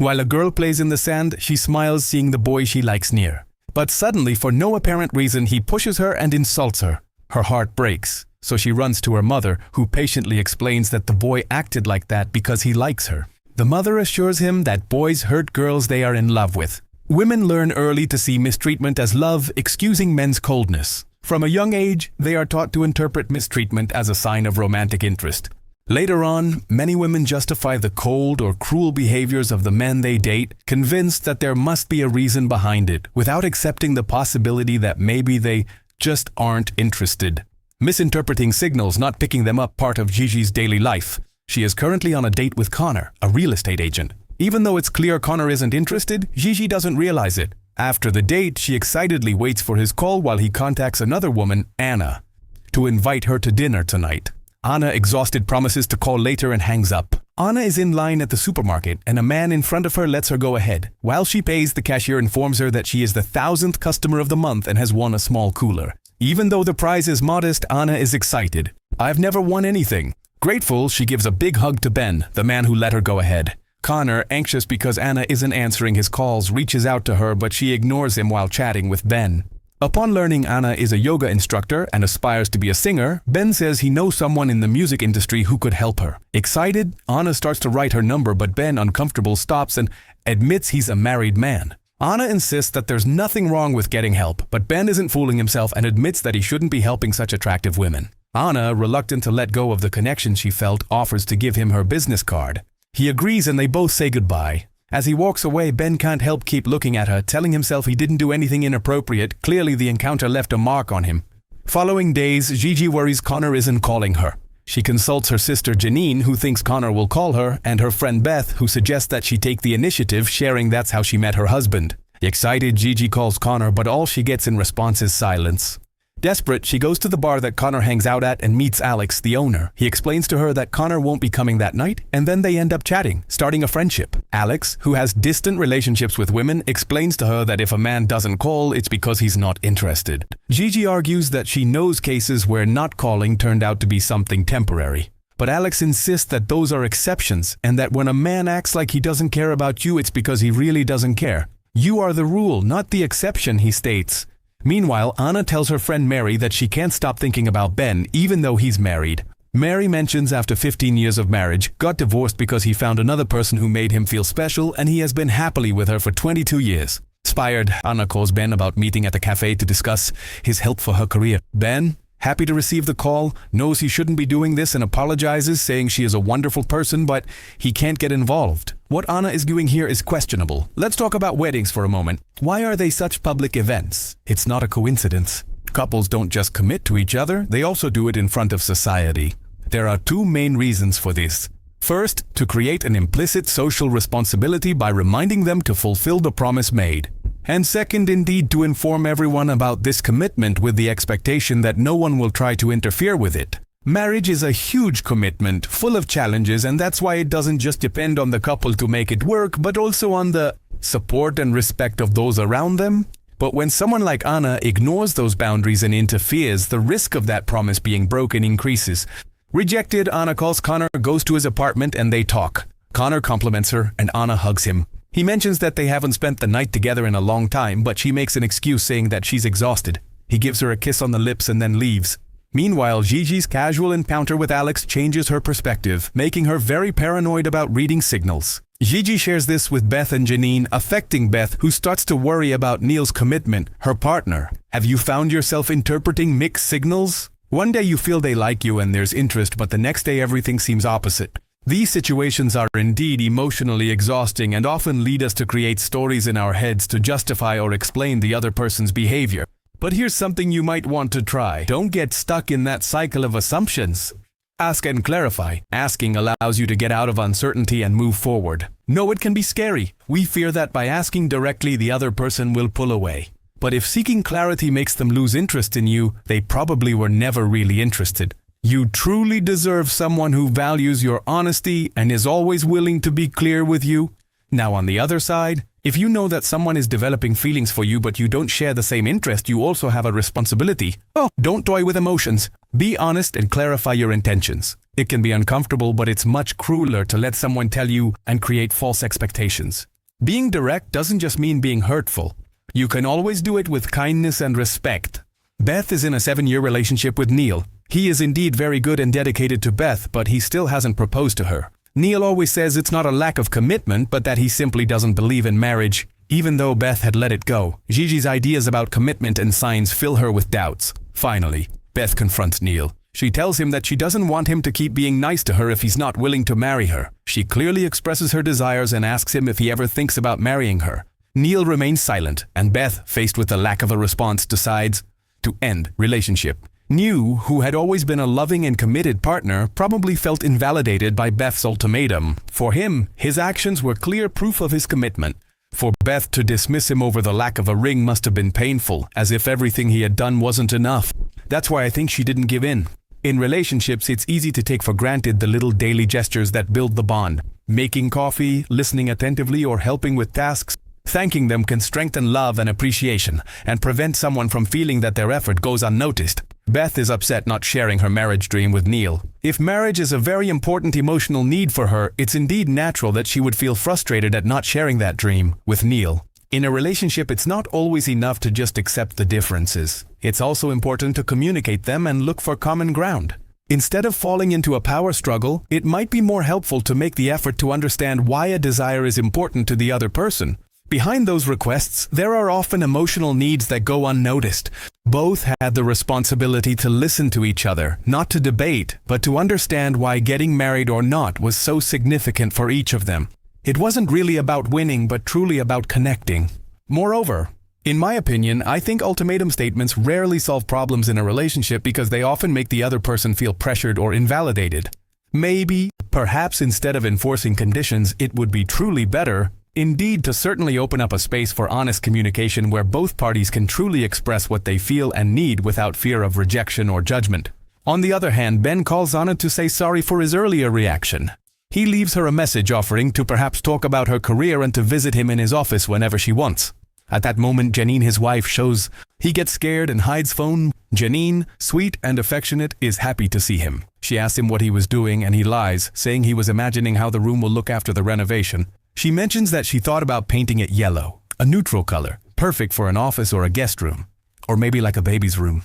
While a girl plays in the sand, she smiles seeing the boy she likes near. But suddenly, for no apparent reason, he pushes her and insults her. Her heart breaks, so she runs to her mother, who patiently explains that the boy acted like that because he likes her. The mother assures him that boys hurt girls they are in love with. Women learn early to see mistreatment as love, excusing men's coldness. From a young age, they are taught to interpret mistreatment as a sign of romantic interest. Later on, many women justify the cold or cruel behaviors of the men they date, convinced that there must be a reason behind it, without accepting the possibility that maybe they just aren't interested. Misinterpreting signals, not picking them up, part of Gigi's daily life. She is currently on a date with Connor, a real estate agent. Even though it's clear Connor isn't interested, Gigi doesn't realize it. After the date, she excitedly waits for his call while he contacts another woman, Anna, to invite her to dinner tonight. Anna, exhausted, promises to call later and hangs up. Anna is in line at the supermarket, and a man in front of her lets her go ahead. While she pays, the cashier informs her that she is the 1,000th customer of the month and has won a small cooler. Even though the prize is modest, Anna is excited. "I've never won anything." Grateful, she gives a big hug to Ben, the man who let her go ahead. Connor, anxious because Anna isn't answering his calls, reaches out to her, but she ignores him while chatting with Ben. Upon learning Anna is a yoga instructor and aspires to be a singer, Ben says he knows someone in the music industry who could help her. Excited, Anna starts to write her number, but Ben, uncomfortable, stops and admits he's a married man. Anna insists that there's nothing wrong with getting help, but Ben isn't fooling himself and admits that he shouldn't be helping such attractive women. Anna, reluctant to let go of the connection she felt, offers to give him her business card. He agrees and they both say goodbye. As he walks away, Ben can't help keep looking at her, telling himself he didn't do anything inappropriate. Clearly, the encounter left a mark on him. Following days, Gigi worries Connor isn't calling her. She consults her sister Janine, who thinks Connor will call her, and her friend Beth, who suggests that she take the initiative, sharing that's how she met her husband. Excited, Gigi calls Connor, but all she gets in response is silence. Desperate, she goes to the bar that Connor hangs out at and meets Alex, the owner. He explains to her that Connor won't be coming that night, and then they end up chatting, starting a friendship. Alex, who has distant relationships with women, explains to her that if a man doesn't call, it's because he's not interested. Gigi argues that she knows cases where not calling turned out to be something temporary. But Alex insists that those are exceptions, and that when a man acts like he doesn't care about you, it's because he really doesn't care. You are the rule, not the exception, he states. Meanwhile, Anna tells her friend Mary that she can't stop thinking about Ben, even though he's married. Mary mentions after 15 years of marriage, got divorced because he found another person who made him feel special, and he has been happily with her for 22 years. Inspired, Anna calls Ben about meeting at the cafe to discuss his help for her career. Ben, happy to receive the call, knows he shouldn't be doing this and apologizes, saying she is a wonderful person, but he can't get involved. What Anna is doing here is questionable. Let's talk about weddings for a moment. Why are they such public events? It's not a coincidence. Couples don't just commit to each other, they also do it in front of society. There are two main reasons for this. First, to create an implicit social responsibility by reminding them to fulfill the promise made. And second, indeed, to inform everyone about this commitment with the expectation that no one will try to interfere with it. Marriage is a huge commitment, full of challenges, and that's why it doesn't just depend on the couple to make it work, but also on the support and respect of those around them. But when someone like Anna ignores those boundaries and interferes, the risk of that promise being broken increases. Rejected, Anna calls Connor, goes to his apartment, and they talk. Connor compliments her, and Anna hugs him. He mentions that they haven't spent the night together in a long time, but she makes an excuse saying that she's exhausted. He gives her a kiss on the lips and then leaves. Meanwhile, Gigi's casual encounter with Alex changes her perspective, making her very paranoid about reading signals. Gigi shares this with Beth and Janine, affecting Beth, who starts to worry about Neil's commitment, her partner. Have you found yourself interpreting mixed signals? One day you feel they like you and there's interest, but the next day everything seems opposite. These situations are indeed emotionally exhausting and often lead us to create stories in our heads to justify or explain the other person's behavior. But here's something you might want to try. Don't get stuck in that cycle of assumptions. Ask and clarify. Asking allows you to get out of uncertainty and move forward. No, it can be scary. We fear that by asking directly, the other person will pull away. But if seeking clarity makes them lose interest in you, they probably were never really interested. You truly deserve someone who values your honesty and is always willing to be clear with you. Now, on the other side, if you know that someone is developing feelings for you but you don't share the same interest, you also have a responsibility. Don't toy with emotions. Be honest and clarify your intentions. It can be uncomfortable, but it's much crueler to let someone tell you and create false expectations. Being direct doesn't just mean being hurtful. You can always do it with kindness and respect. Beth is in a 7-year relationship with Neil. He is indeed very good and dedicated to Beth, but he still hasn't proposed to her. Neil always says it's not a lack of commitment, but that he simply doesn't believe in marriage, even though Beth had let it go. Gigi's ideas about commitment and signs fill her with doubts. Finally, Beth confronts Neil. She tells him that she doesn't want him to keep being nice to her if he's not willing to marry her. She clearly expresses her desires and asks him if he ever thinks about marrying her. Neil remains silent, and Beth, faced with the lack of a response, decides to end relationship. New, who had always been a loving and committed partner, probably felt invalidated by Beth's ultimatum. For him, his actions were clear proof of his commitment. For Beth to dismiss him over the lack of a ring must have been painful, as if everything he had done wasn't enough. That's why I think she didn't give in. In relationships, it's easy to take for granted the little daily gestures that build the bond. Making coffee, listening attentively, or helping with tasks. Thanking them can strengthen love and appreciation, and prevent someone from feeling that their effort goes unnoticed. Beth is upset not sharing her marriage dream with Neil. If marriage is a very important emotional need for her, it's indeed natural that she would feel frustrated at not sharing that dream with Neil. In a relationship, it's not always enough to just accept the differences. It's also important to communicate them and look for common ground. Instead of falling into a power struggle, it might be more helpful to make the effort to understand why a desire is important to the other person. Behind those requests, there are often emotional needs that go unnoticed. Both had the responsibility to listen to each other, not to debate, but to understand why getting married or not was so significant for each of them. It wasn't really about winning, but truly about connecting. Moreover, in my opinion, I think ultimatum statements rarely solve problems in a relationship because they often make the other person feel pressured or invalidated. Maybe, perhaps instead of enforcing conditions, it would be truly better, indeed, to certainly open up a space for honest communication where both parties can truly express what they feel and need without fear of rejection or judgment. On the other hand, Ben calls Anna to say sorry for his earlier reaction. He leaves her a message offering to perhaps talk about her career and to visit him in his office whenever she wants. At that moment, Janine, his wife, shows. He gets scared and hides phone. Janine, sweet and affectionate, is happy to see him. She asks him what he was doing and he lies, saying he was imagining how the room will look after the renovation. She mentions that she thought about painting it yellow, a neutral color, perfect for an office or a guest room, or maybe like a baby's room,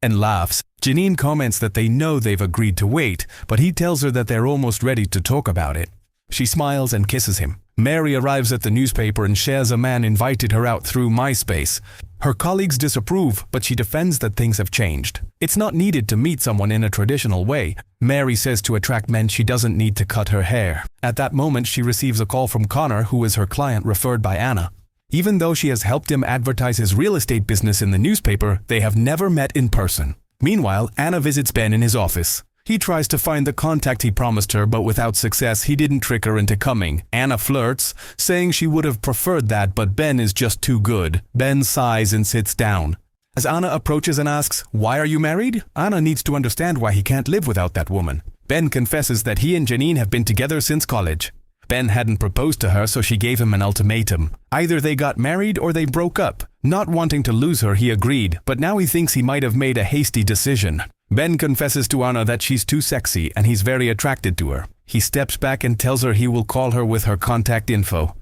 and laughs. Janine comments that they know they've agreed to wait, but he tells her that they're almost ready to talk about it. She smiles and kisses him. Mary arrives at the newspaper and shares a man invited her out through MySpace. Her colleagues disapprove, but she defends that things have changed. It's not needed to meet someone in a traditional way. Mary says to attract men she doesn't need to cut her hair. At that moment, she receives a call from Connor, who is her client referred by Anna. Even though she has helped him advertise his real estate business in the newspaper, they have never met in person. Meanwhile, Anna visits Ben in his office. He tries to find the contact he promised her, but without success, he didn't trick her into coming. Anna flirts, saying she would have preferred that, but Ben is just too good. Ben sighs and sits down. As Anna approaches and asks, "Why are you married?" Anna needs to understand why he can't live without that woman. Ben confesses that he and Janine have been together since college. Ben hadn't proposed to her, so she gave him an ultimatum. Either they got married or they broke up. Not wanting to lose her, he agreed, but now he thinks he might have made a hasty decision. Ben confesses to Anna that she's too sexy and he's very attracted to her. He steps back and tells her he will call her with her contact info.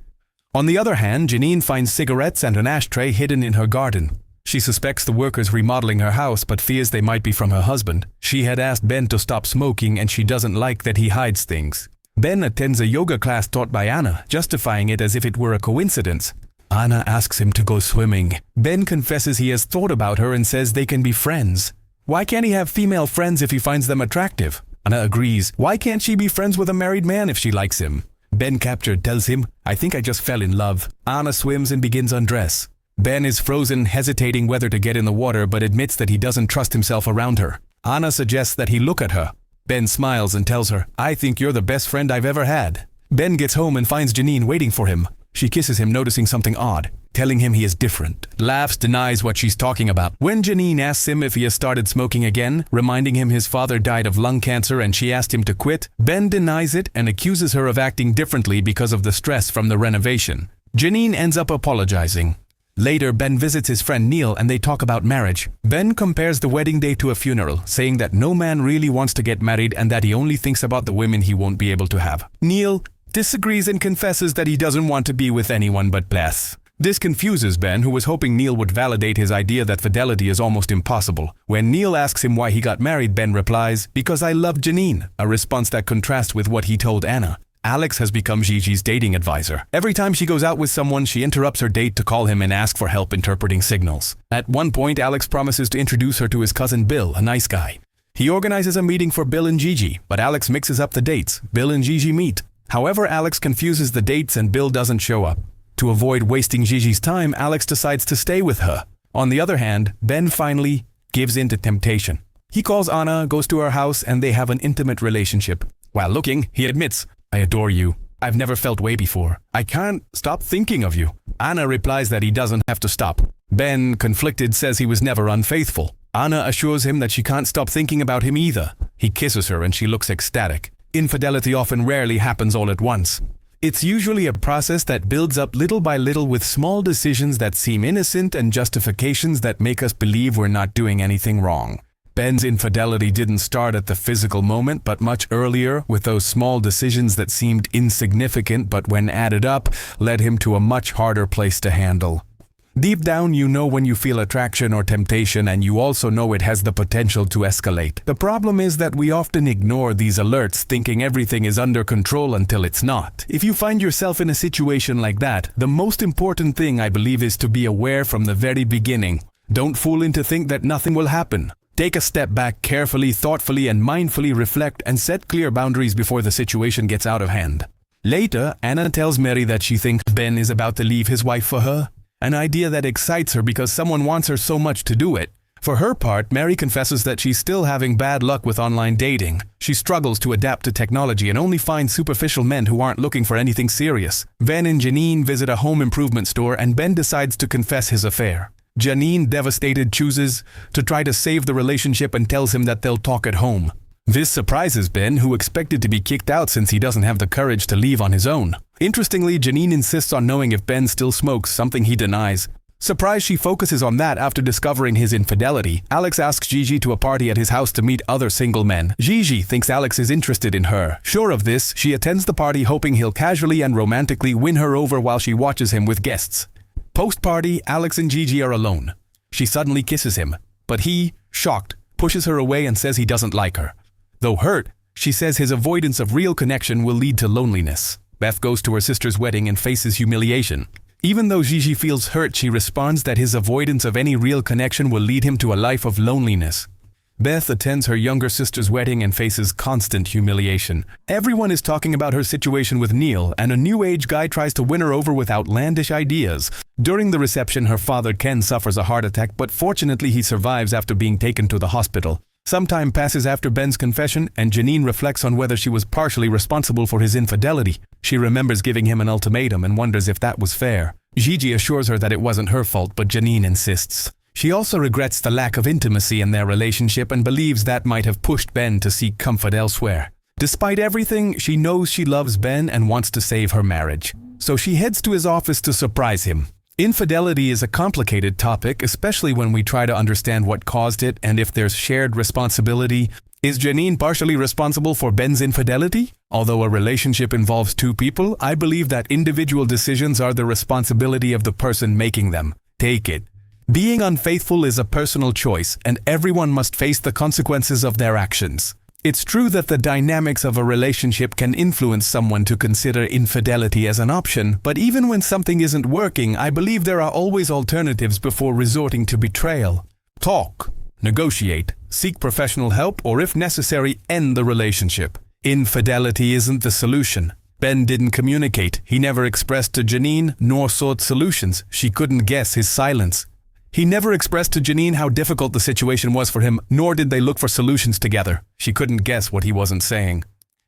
On the other hand, Janine finds cigarettes and an ashtray hidden in her garden. She suspects the workers remodeling her house but fears they might be from her husband. She had asked Ben to stop smoking and she doesn't like that he hides things. Ben attends a yoga class taught by Anna, justifying it as if it were a coincidence. Anna asks him to go swimming. Ben confesses he has thought about her and says they can be friends. Why can't he have female friends if he finds them attractive? Anna agrees. Why can't she be friends with a married man if she likes him? Ben, captured, tells him, "I think I just fell in love." Anna swims and begins undress. Ben is frozen, hesitating whether to get in the water, but admits that he doesn't trust himself around her. Anna suggests that he look at her. Ben smiles and tells her, "I think you're the best friend I've ever had." Ben gets home and finds Janine waiting for him. She kisses him, noticing something odd, telling him he is different. Laughs, denies what she's talking about. When Janine asks him if he has started smoking again, reminding him his father died of lung cancer and she asked him to quit, Ben denies it and accuses her of acting differently because of the stress from the renovation. Janine ends up apologizing. Later, Ben visits his friend Neil and they talk about marriage. Ben compares the wedding day to a funeral, saying that no man really wants to get married and that he only thinks about the women he won't be able to have. Neil disagrees and confesses that he doesn't want to be with anyone but Beth. This confuses Ben, who was hoping Neil would validate his idea that fidelity is almost impossible. When Neil asks him why he got married, Ben replies, "Because I love Janine," a response that contrasts with what he told Anna. Alex has become Gigi's dating advisor. Every time she goes out with someone, she interrupts her date to call him and ask for help interpreting signals. At one point, Alex promises to introduce her to his cousin Bill, a nice guy. He organizes a meeting for Bill and Gigi, but Alex mixes up the dates. Bill and Gigi meet. However, Alex confuses the dates and Bill doesn't show up. To avoid wasting Gigi's time, Alex decides to stay with her. On the other hand, Ben finally gives in to temptation. He calls Anna, goes to her house, and they have an intimate relationship. While looking, he admits, "I adore you. I've never felt way before. I can't stop thinking of you." Anna replies that he doesn't have to stop. Ben, conflicted, says he was never unfaithful. Anna assures him that she can't stop thinking about him either. He kisses her and she looks ecstatic. Infidelity often rarely happens all at once. It's usually a process that builds up little by little with small decisions that seem innocent and justifications that make us believe we're not doing anything wrong. Ben's infidelity didn't start at the physical moment, but much earlier, with those small decisions that seemed insignificant but when added up, led him to a much harder place to handle. Deep down, you know when you feel attraction or temptation, and you also know it has the potential to escalate. The problem is that we often ignore these alerts, thinking everything is under control until it's not. If you find yourself in a situation like that, the most important thing, I believe, is to be aware from the very beginning. Don't fool into think that nothing will happen. Take a step back, carefully, thoughtfully, and mindfully reflect and set clear boundaries before the situation gets out of hand. Later, Anna tells Mary that she thinks Ben is about to leave his wife for her. An idea that excites her because someone wants her so much to do it. For her part, Mary confesses that she's still having bad luck with online dating. She struggles to adapt to technology and only finds superficial men who aren't looking for anything serious. Ben and Janine visit a home improvement store and Ben decides to confess his affair. Janine, devastated, chooses to try to save the relationship and tells him that they'll talk at home. This surprises Ben, who expected to be kicked out since he doesn't have the courage to leave on his own. Interestingly, Janine insists on knowing if Ben still smokes, something he denies. Surprised, she focuses on that after discovering his infidelity. Alex asks Gigi to a party at his house to meet other single men. Gigi thinks Alex is interested in her. Sure of this, she attends the party hoping he'll casually and romantically win her over while she watches him with guests. Post-party, Alex and Gigi are alone. She suddenly kisses him, but he, shocked, pushes her away and says he doesn't like her. Though hurt, she says his avoidance of real connection will lead to loneliness. Beth goes to her sister's wedding and faces humiliation. Even though Gigi feels hurt, she responds that his avoidance of any real connection will lead him to a life of loneliness. Beth attends her younger sister's wedding and faces constant humiliation. Everyone is talking about her situation with Neil, and a new age guy tries to win her over with outlandish ideas. During the reception, her father Ken suffers a heart attack, but fortunately he survives after being taken to the hospital. Some time passes after Ben's confession, and Janine reflects on whether she was partially responsible for his infidelity. She remembers giving him an ultimatum and wonders if that was fair. Gigi assures her that it wasn't her fault, but Janine insists. She also regrets the lack of intimacy in their relationship and believes that might have pushed Ben to seek comfort elsewhere. Despite everything, she knows she loves Ben and wants to save her marriage. So she heads to his office to surprise him. Infidelity is a complicated topic, especially when we try to understand what caused it and if there's shared responsibility. Is Janine partially responsible for Ben's infidelity? Although a relationship involves two people, I believe that individual decisions are the responsibility of the person making them. Take it. Being unfaithful is a personal choice, and everyone must face the consequences of their actions. It's true that the dynamics of a relationship can influence someone to consider infidelity as an option, but even when something isn't working, I believe there are always alternatives before resorting to betrayal. Talk, negotiate, seek professional help, or if necessary, end the relationship. Infidelity isn't the solution. Ben didn't communicate. He never expressed to Janine, nor sought solutions. She couldn't guess his silence. He never expressed to Janine how difficult the situation was for him, nor did they look for solutions together. She couldn't guess what he wasn't saying.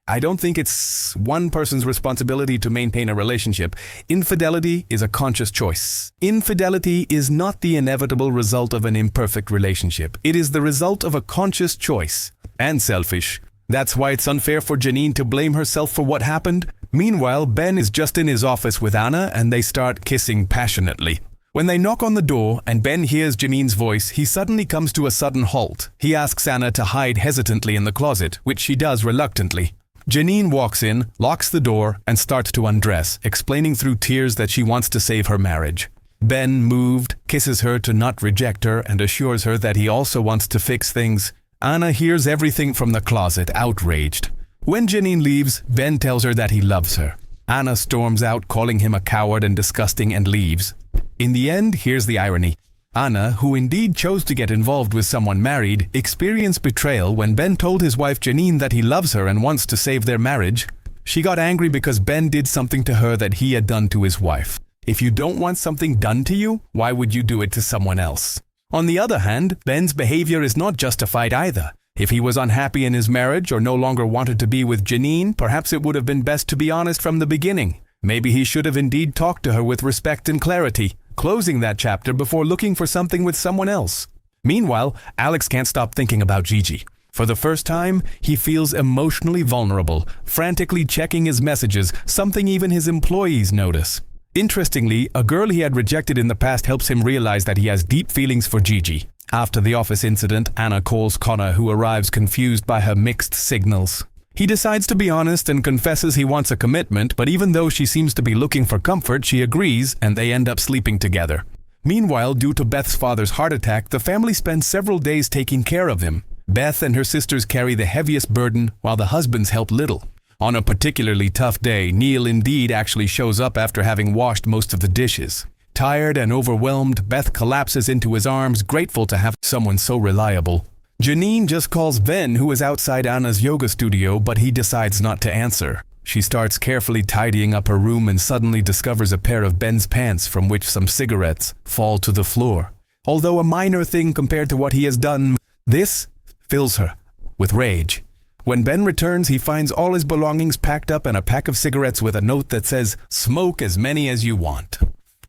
I don't think it's one person's responsibility to maintain a relationship. Infidelity is a conscious choice. Infidelity is not the inevitable result of an imperfect relationship. It is the result of a conscious choice. And selfish. That's why it's unfair for Janine to blame herself for what happened. Meanwhile, Ben is just in his office with Anna and they start kissing passionately. When they knock on the door and Ben hears Janine's voice, he suddenly comes to a sudden halt. He asks Anna to hide hesitantly in the closet, which she does reluctantly. Janine walks in, locks the door, and starts to undress, explaining through tears that she wants to save her marriage. Ben, moved, kisses her to not reject her and assures her that he also wants to fix things. Anna hears everything from the closet, outraged. When Janine leaves, Ben tells her that he loves her. Anna storms out, calling him a coward and disgusting, and leaves. In the end, here's the irony. Anna, who indeed chose to get involved with someone married, experienced betrayal when Ben told his wife Janine that he loves her and wants to save their marriage. She got angry because Ben did something to her that he had done to his wife. If you don't want something done to you, why would you do it to someone else? On the other hand, Ben's behavior is not justified either. If he was unhappy in his marriage or no longer wanted to be with Janine, perhaps it would have been best to be honest from the beginning. Maybe he should have indeed talked to her with respect and clarity, closing that chapter before looking for something with someone else. Meanwhile, Alex can't stop thinking about Gigi. For the first time, he feels emotionally vulnerable, frantically checking his messages, something even his employees notice. Interestingly, a girl he had rejected in the past helps him realize that he has deep feelings for Gigi. After the office incident, Anna calls Connor, who arrives confused by her mixed signals. He decides to be honest and confesses he wants a commitment, but even though she seems to be looking for comfort, she agrees and they end up sleeping together. Meanwhile, due to Beth's father's heart attack, the family spends several days taking care of him. Beth and her sisters carry the heaviest burden, while the husbands help little. On a particularly tough day, Neil indeed actually shows up after having washed most of the dishes. Tired and overwhelmed, Beth collapses into his arms, grateful to have someone so reliable. Janine just calls Ben, who is outside Anna's yoga studio, but he decides not to answer. She starts carefully tidying up her room and suddenly discovers a pair of Ben's pants from which some cigarettes fall to the floor. Although a minor thing compared to what he has done, this fills her with rage. When Ben returns, he finds all his belongings packed up and a pack of cigarettes with a note that says, "Smoke as many as you want.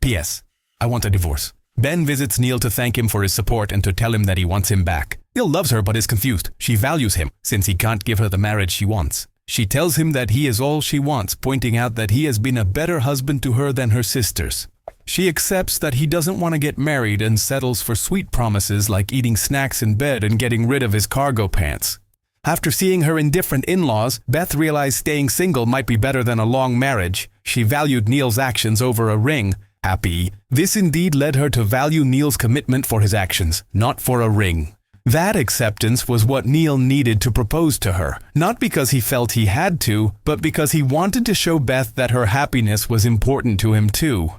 P.S. I want a divorce." Ben visits Neil to thank him for his support and to tell him that he wants him back. Neil loves her but is confused. She values him, since he can't give her the marriage she wants. She tells him that he is all she wants, pointing out that he has been a better husband to her than her sisters. She accepts that he doesn't want to get married and settles for sweet promises like eating snacks in bed and getting rid of his cargo pants. After seeing her indifferent in-laws, Beth realized staying single might be better than a long marriage. She valued Neil's actions over a ring. Happy. This indeed led her to value Neil's commitment for his actions, not for a ring. That acceptance was what Neil needed to propose to her, not because he felt he had to, but because he wanted to show Beth that her happiness was important to him too.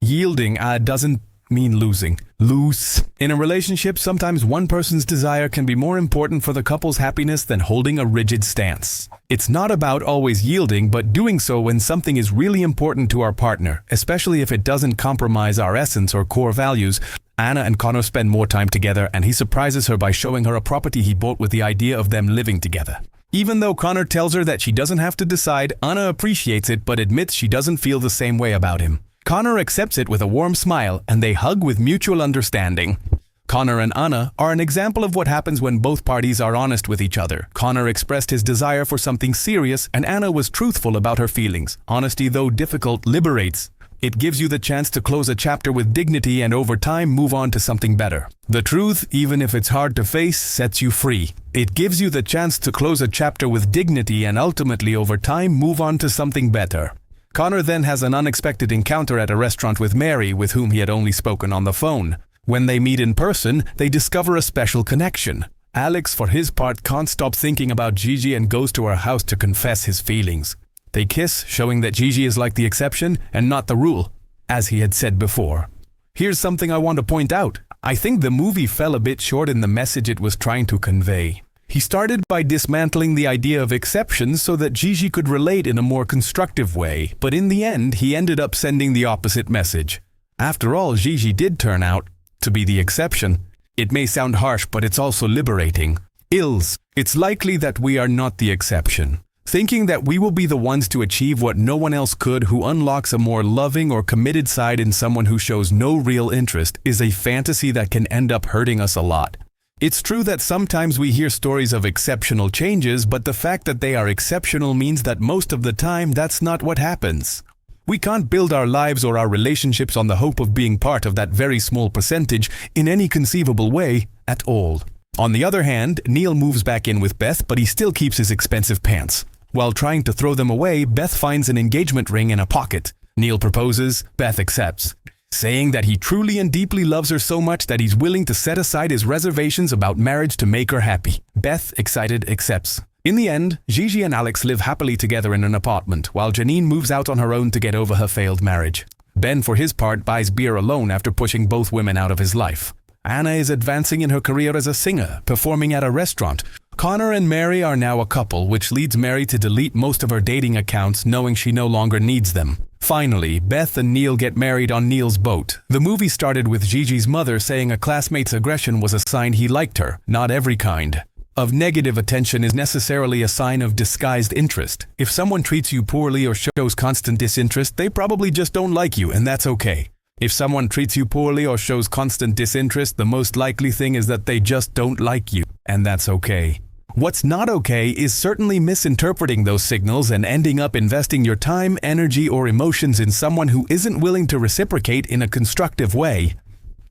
Yielding doesn't mean losing. Loose. In a relationship, sometimes one person's desire can be more important for the couple's happiness than holding a rigid stance. It's not about always yielding, but doing so when something is really important to our partner, especially if it doesn't compromise our essence or core values. Anna and Connor spend more time together, and he surprises her by showing her a property he bought with the idea of them living together. Even though Connor tells her that she doesn't have to decide, Anna appreciates it but admits she doesn't feel the same way about him. Connor accepts it with a warm smile, and they hug with mutual understanding. Connor and Anna are an example of what happens when both parties are honest with each other. Connor expressed his desire for something serious, and Anna was truthful about her feelings. Honesty, though difficult, liberates. It gives you the chance to close a chapter with dignity and over time move on to something better. The truth, even if it's hard to face, sets you free. It gives you the chance to close a chapter with dignity and ultimately over time move on to something better. Connor then has an unexpected encounter at a restaurant with Mary, with whom he had only spoken on the phone. When they meet in person, they discover a special connection. Alex, for his part, can't stop thinking about Gigi and goes to her house to confess his feelings. They kiss, showing that Gigi is like the exception and not the rule, as he had said before. Here's something I want to point out. I think the movie fell a bit short in the message it was trying to convey. He started by dismantling the idea of exceptions so that Gigi could relate in a more constructive way, but in the end, he ended up sending the opposite message. After all, Gigi did turn out to be the exception. It may sound harsh, but it's also liberating. It's likely that we are not the exception. Thinking that we will be the ones to achieve what no one else could, who unlocks a more loving or committed side in someone who shows no real interest, is a fantasy that can end up hurting us a lot. It's true that sometimes we hear stories of exceptional changes, but the fact that they are exceptional means that most of the time that's not what happens. We can't build our lives or our relationships on the hope of being part of that very small percentage in any conceivable way at all. On the other hand, Neil moves back in with Beth, but he still keeps his expensive pants. While trying to throw them away, Beth finds an engagement ring in a pocket. Neil proposes, Beth accepts, saying that he truly and deeply loves her so much that he's willing to set aside his reservations about marriage to make her happy. Beth, excited, accepts. In the end, Gigi and Alex live happily together in an apartment, while Janine moves out on her own to get over her failed marriage. Ben, for his part, buys beer alone after pushing both women out of his life. Anna is advancing in her career as a singer, performing at a restaurant. Connor and Mary are now a couple, which leads Mary to delete most of her dating accounts, knowing she no longer needs them. Finally, Beth and Neil get married on Neil's boat. The movie started with Gigi's mother saying a classmate's aggression was a sign he liked her. Not every kind of negative attention is necessarily a sign of disguised interest. If someone treats you poorly or shows constant disinterest, they probably just don't like you, and that's okay. If someone treats you poorly or shows constant disinterest, the most likely thing is that they just don't like you, and that's okay. What's not okay is certainly misinterpreting those signals and ending up investing your time, energy, or emotions in someone who isn't willing to reciprocate in a constructive way.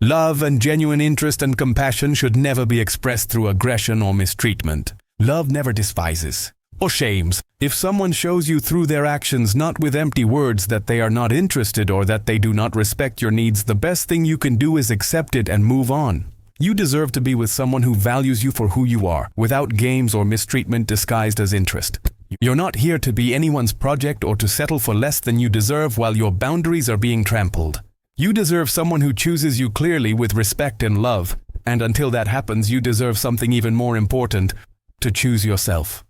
Love and genuine interest and compassion should never be expressed through aggression or mistreatment. Love never despises or shames. If someone shows you through their actions, not with empty words, that they are not interested or that they do not respect your needs, the best thing you can do is accept it and move on. You deserve to be with someone who values you for who you are, without games or mistreatment disguised as interest. You're not here to be anyone's project or to settle for less than you deserve while your boundaries are being trampled. You deserve someone who chooses you clearly with respect and love, and until that happens, you deserve something even more important: to choose yourself.